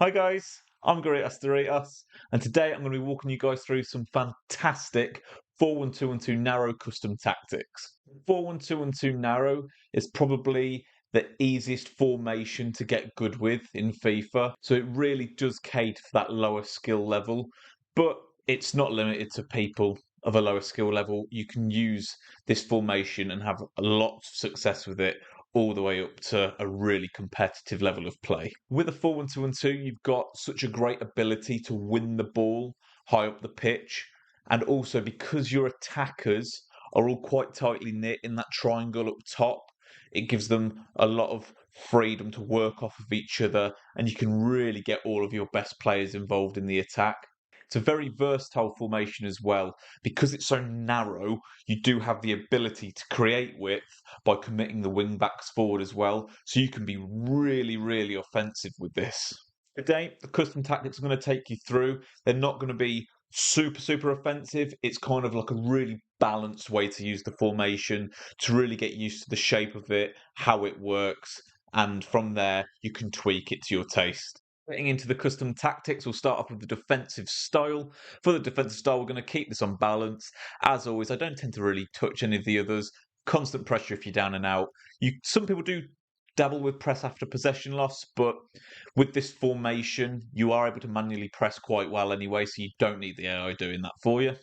Hi guys, I'm Garitas Doritas, and today I'm going to be walking you guys through some fantastic 4-1-2-1-2 narrow custom tactics. 4-1-2-1-2 narrow is probably the easiest formation to get good with in FIFA, so it really does cater for that lower skill level, but it's not limited to people of a lower skill level. You can use this formation and have a lot of success with it all the way up to a really competitive level of play. With a 4-1-2-1-2, you've got such a great ability to win the ball high up the pitch, and also because your attackers are all quite tightly knit in that triangle up top, it gives them a lot of freedom to work off of each other, and you can really get all of your best players involved in the attack. It's a very versatile formation as well. Because it's so narrow, you do have the ability to create width by committing the wing backs forward as well. So you can be really, really offensive with this. Today, the custom tactics I'm going to take you through, they're not going to be super offensive. It's kind of like a really balanced way to use the formation to really get used to the shape of it, how it works, and from there you can tweak it to your taste. Getting into the custom tactics, we'll start off with the defensive style. For the defensive style, we're going to keep this on balance. As always, I don't tend to really touch any of the others. Constant pressure if you're down and out. Some people do dabble with press after possession loss, but with this formation, you are able to manually press quite well anyway, so you don't need the AI doing that for you.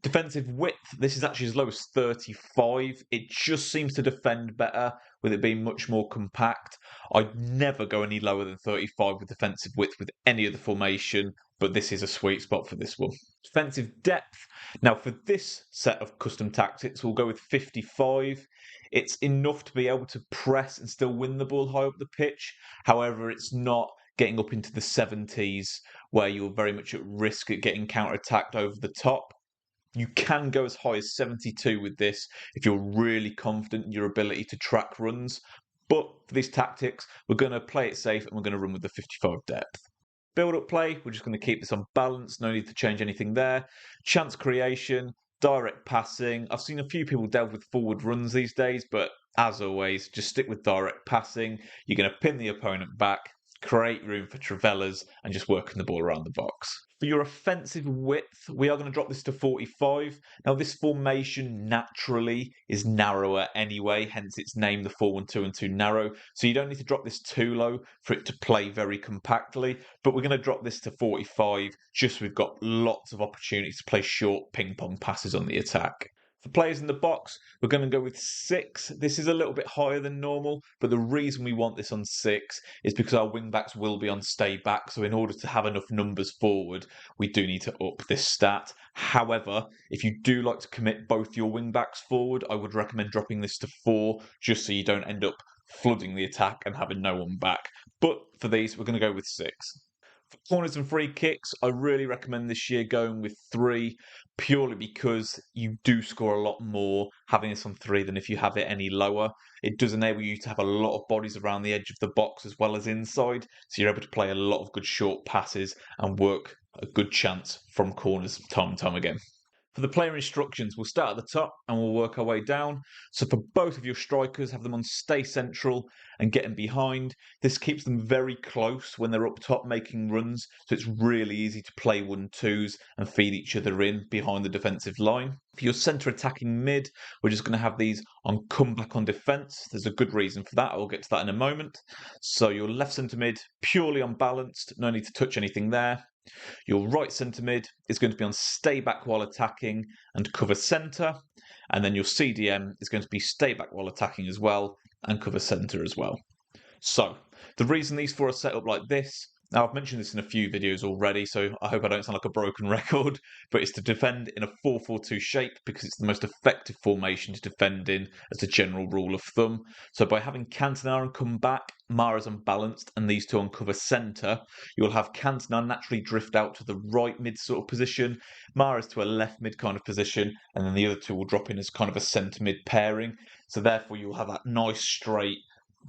Defensive width, this is actually as low as 35. It just seems to defend better with it being much more compact. I'd never go any lower than 35 with defensive width with any other formation, but this is a sweet spot for this one. Defensive depth. Now, for this set of custom tactics, we'll go with 55. It's enough to be able to press and still win the ball high up the pitch. However, it's not getting up into the 70s where you're very much at risk at getting counter-attacked over the top. You can go as high as 72 with this if you're really confident in your ability to track runs. But for these tactics, we're going to play it safe and we're going to run with the 55 depth. Build up play, we're just going to keep this on balance, no need to change anything there. Chance creation, direct passing. I've seen a few people delve with forward runs these days, but as always, just stick with direct passing. You're going to pin the opponent back, create room for Travellas, and just working the ball around the box. For your offensive width, we are going to drop this to 45. Now, this formation naturally is narrower anyway, hence its name, the 4-1-2-1-2 narrow. So you don't need to drop this too low for it to play very compactly. But we're going to drop this to 45, just so we've got lots of opportunities to play short ping pong passes on the attack. For players in the box, we're going to go with 6. This is a little bit higher than normal, but the reason we want this on 6 is because our wing backs will be on stay back. So in order to have enough numbers forward, we do need to up this stat. However, if you do like to commit both your wing backs forward, I would recommend dropping this to 4, just so you don't end up flooding the attack and having no one back. But for these, we're going to go with 6. For corners and free kicks, I really recommend this year going with 3, purely because you do score a lot more having this on 3 than if you have it any lower. It does enable you to have a lot of bodies around the edge of the box as well as inside, so you're able to play a lot of good short passes and work a good chance from corners time and time again. For the player instructions, we'll start at the top and we'll work our way down. So for both of your strikers, have them on stay central and getting behind. This keeps them very close when they're up top making runs, so it's really easy to play 1-2s and feed each other in behind the defensive line. For your centre attacking mid, we're just going to have these on comeback on defence. There's a good reason for that. I'll get to that in a moment. So your left centre mid, purely unbalanced, no need to touch anything there. Your right centre mid is going to be on stay back while attacking and cover centre. And then your CDM is going to be stay back while attacking as well and cover centre as well. So the reason these 4 are set up like this, now I've mentioned this in a few videos already, so I hope I don't sound like a broken record, but it's to defend in a 4-4-2 shape because it's the most effective formation to defend in as a general rule of thumb. So by having Cantona come back, Mara's unbalanced, and these 2 on cover centre, you'll have Cantona naturally drift out to the right mid sort of position, Mara's to a left mid kind of position, and then the other 2 will drop in as kind of a centre mid pairing. So therefore you'll have that nice straight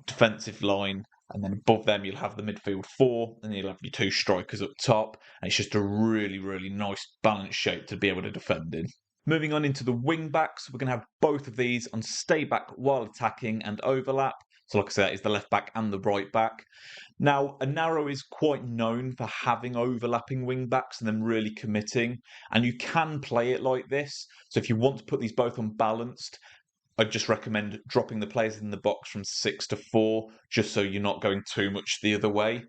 defensive line, and then above them you'll have the midfield 4, and then you'll have your 2 strikers up top, and it's just a really nice balanced shape to be able to defend in. Moving on into the wing backs, we're going to have both of these on stay back while attacking and overlap. So like I said, that is the left back and the right back. Now, a narrow is quite known for having overlapping wing backs and then really committing, and you can play it like this. So if you want to put these both unbalanced, I'd just recommend dropping the players in the box from 6 to 4, just so you're not going too much the other way.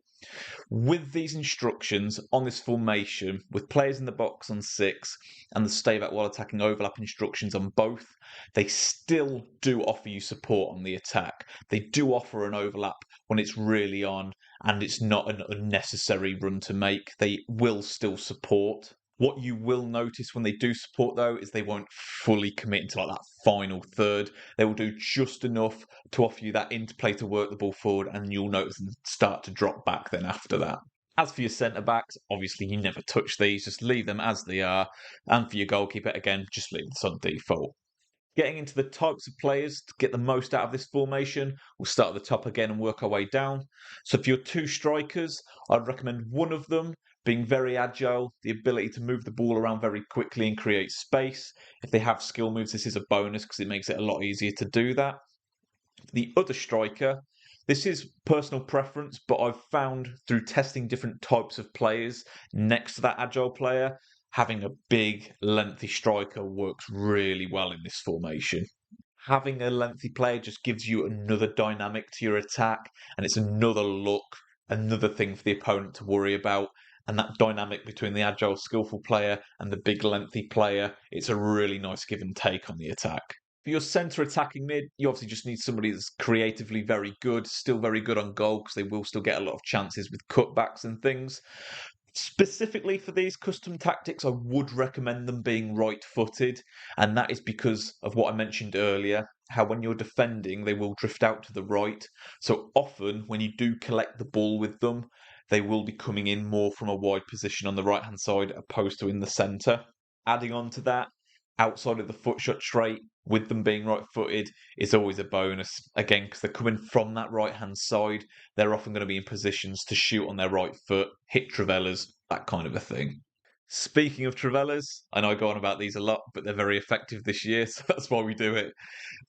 With these instructions on this formation, with players in the box on 6 and the stay back while attacking overlap instructions on both, they still do offer you support on the attack. They do offer an overlap when it's really on and it's not an unnecessary run to make. They will still support. What you will notice when they do support, though, is they won't fully commit into like that final third. They will do just enough to offer you that interplay to work the ball forward, and you'll notice them start to drop back then after that. As for your centre backs, obviously you never touch these, just leave them as they are. And for your goalkeeper, again, just leave this on default. Getting into the types of players to get the most out of this formation, we'll start at the top again and work our way down. So for your 2 strikers, I'd recommend one of them being very agile, the ability to move the ball around very quickly and create space. If they have skill moves, this is a bonus because it makes it a lot easier to do that. The other striker, this is personal preference, but I've found through testing different types of players next to that agile player, having a big, lengthy striker works really well in this formation. Having a lengthy player just gives you another dynamic to your attack, and it's another look, another thing for the opponent to worry about. And that dynamic between the agile, skillful player and the big, lengthy player, it's a really nice give and take on the attack. For your centre attacking mid, you obviously just need somebody that's creatively very good, still very good on goal because they will still get a lot of chances with cutbacks and things. Specifically for these custom tactics, I would recommend them being right-footed, and that is because of what I mentioned earlier, how when you're defending, they will drift out to the right. So often, when you do collect the ball with them, they will be coming in more from a wide position on the right-hand side opposed to in the centre. Adding on to that, outside of the foot shot trait, with them being right-footed, is always a bonus. Again, because they're coming from that right-hand side, they're often going to be in positions to shoot on their right foot, hit Travellas, that kind of a thing. Speaking of Travellas, I know I go on about these a lot, but they're very effective this year, so that's why we do it.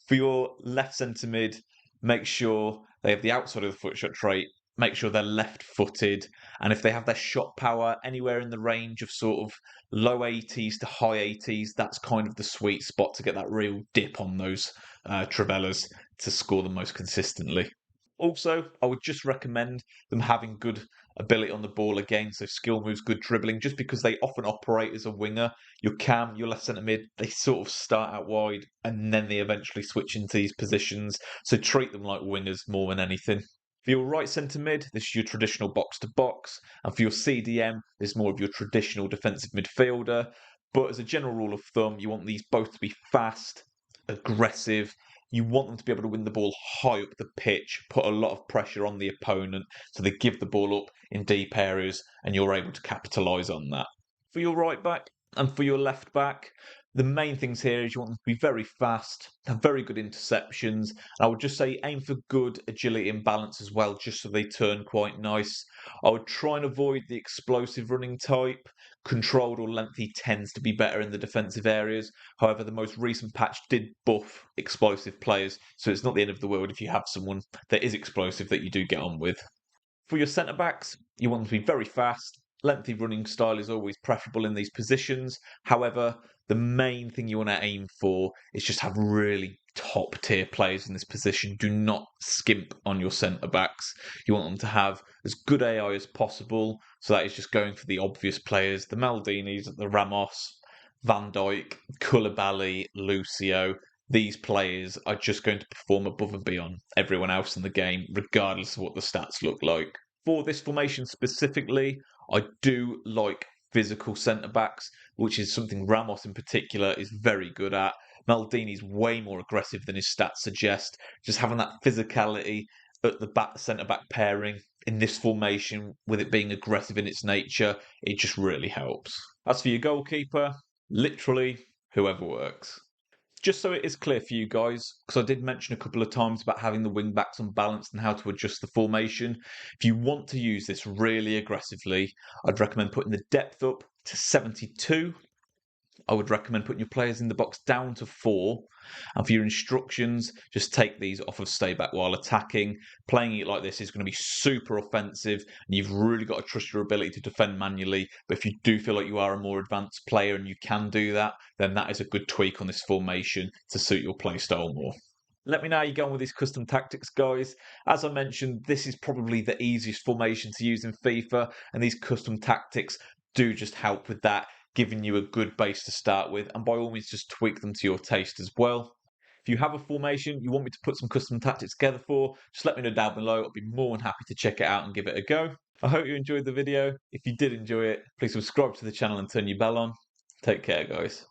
For your left centre mid, make sure they have the outside of the foot shot trait, make sure they're left footed, and if they have their shot power anywhere in the range of sort of low 80s to high 80s, that's kind of the sweet spot to get that real dip on those Travellas to score them most consistently. Also, I would just recommend them having good ability on the ball again, so skill moves, good dribbling, just because they often operate as a winger. Your cam, your left centre mid, they sort of start out wide and then they eventually switch into these positions, so treat them like wingers more than anything. For your right centre mid, this is your traditional box to box, and for your CDM, this is more of your traditional defensive midfielder. But as a general rule of thumb, you want these both to be fast, aggressive. You want them to be able to win the ball high up the pitch, put a lot of pressure on the opponent, so they give the ball up in deep areas, and you're able to capitalise on that. For your right back and for your left back, the main things here is you want them to be very fast, have very good interceptions. And I would just say aim for good agility and balance as well, just so they turn quite nice. I would try and avoid the explosive running type. Controlled or lengthy tends to be better in the defensive areas. However, the most recent patch did buff explosive players, so it's not the end of the world if you have someone that is explosive that you do get on with. For your centre backs, you want them to be very fast. Lengthy running style is always preferable in these positions. However, the main thing you want to aim for is just have really top tier players in this position. Do not skimp on your centre backs. You want them to have as good AI as possible. So that is just going for the obvious players, the Maldinis, the Ramos, Van Dijk, Koulibaly, Lucio. These players are just going to perform above and beyond everyone else in the game, regardless of what the stats look like. For this formation specifically, I do like physical centre backs, which is something Ramos in particular is very good at. Maldini's way more aggressive than his stats suggest. Just having that physicality at the back centre back pairing in this formation, with it being aggressive in its nature, it just really helps. As for your goalkeeper, literally whoever works. Just so it is clear for you guys, because I did mention a couple of times about having the wing backs unbalanced and how to adjust the formation. If you want to use this really aggressively, I'd recommend putting the depth up to 72 I would recommend putting your players in the box down to 4. And for your instructions, just take these off of stay back while attacking. Playing it like this is going to be super offensive, and you've really got to trust your ability to defend manually. But if you do feel like you are a more advanced player and you can do that, then that is a good tweak on this formation to suit your play style more. Let me know how you go on with these custom tactics, guys. As I mentioned, this is probably the easiest formation to use in FIFA, and these custom tactics do just help with that, giving you a good base to start with, and by all means just tweak them to your taste as well. If you have a formation you want me to put some custom tactics together for, just let me know down below. I'll be more than happy to check it out and give it a go. I hope you enjoyed the video. If you did enjoy it, please subscribe to the channel and turn your bell on. Take care, guys.